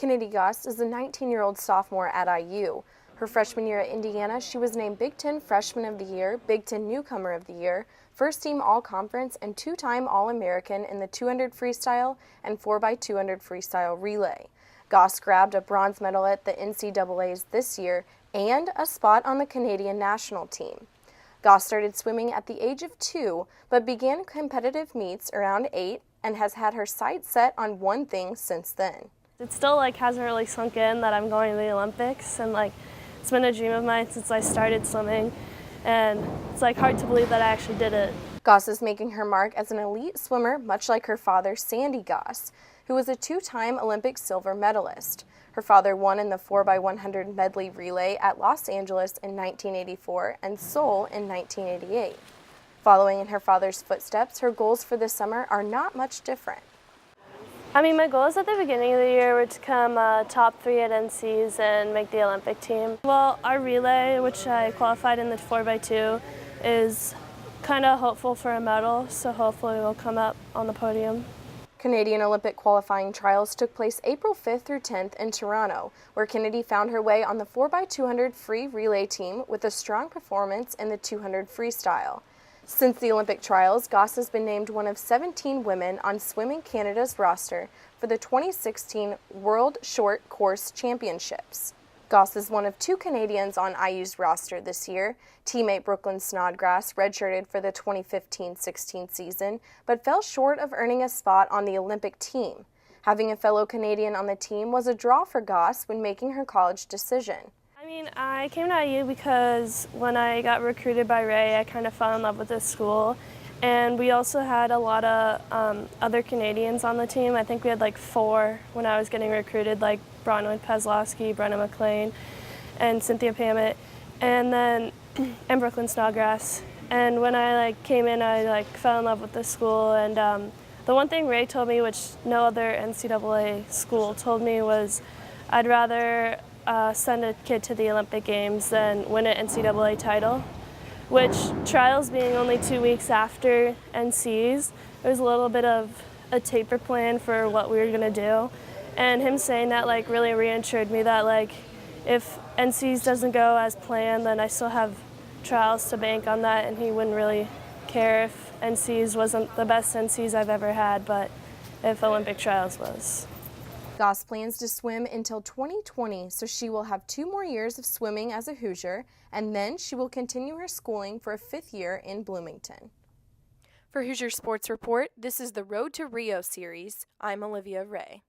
Kennedy Goss is a 19-year-old sophomore at IU. Her freshman year at Indiana, she was named Big Ten Freshman of the Year, Big Ten Newcomer of the Year, first-team All-Conference, and two-time All-American in the 200 freestyle and 4x200 freestyle relay. Goss grabbed a bronze medal at the NCAAs this year and a spot on the Canadian national team. Goss started swimming at the age of 2, but began competitive meets around 8 and has had her sights set on one thing since then. It still hasn't really sunk in that I'm going to the Olympics, and it's been a dream of mine since I started swimming, and it's hard to believe that I actually did it. Goss is making her mark as an elite swimmer, much like her father, Sandy Goss, who was a 2-time Olympic silver medalist. Her father won in the 4x100 medley relay at Los Angeles in 1984 and Seoul in 1988. Following in her father's footsteps, her goals for this summer are not much different. My goals at the beginning of the year were to come top 3 at NCs and make the Olympic team. Well, our relay, which I qualified in the 4x2, is kind of hopeful for a medal, so hopefully we'll come up on the podium. Canadian Olympic qualifying trials took place April 5th through 10th in Toronto, where Kennedy found her way on the 4x200 free relay team with a strong performance in the 200 freestyle. Since the Olympic trials, Goss has been named one of 17 women on Swimming Canada's roster for the 2016 World Short Course Championships. Goss is one of 2 Canadians on IU's roster this year. Teammate Brooklyn Snodgrass redshirted for the 2015-16 season, but fell short of earning a spot on the Olympic team. Having a fellow Canadian on the team was a draw for Goss when making her college decision. I came to IU because when I got recruited by Ray, I kind of fell in love with this school. And we also had a lot of other Canadians on the team. I think we had 4 when I was getting recruited, like Bronwyn Pezlowski, Brenna McLean, and Cynthia Pamet, and Brooklyn Snodgrass. And when I came in, I fell in love with the school. And the one thing Ray told me, which no other NCAA school told me, was I'd rather send a kid to the Olympic Games than win an NCAA title, which trials being only 2 weeks after NCs, there was a little bit of a taper plan for what we were going to do. And him saying that really reassured me that if NCs doesn't go as planned, then I still have trials to bank on that, and he wouldn't really care if NCs wasn't the best NCs I've ever had, but if Olympic trials was. Goss plans to swim until 2020, so she will have 2 more years of swimming as a Hoosier, and then she will continue her schooling for a 5th year in Bloomington. For Hoosier Sports Report, this is the Road to Rio series. I'm Olivia Ray.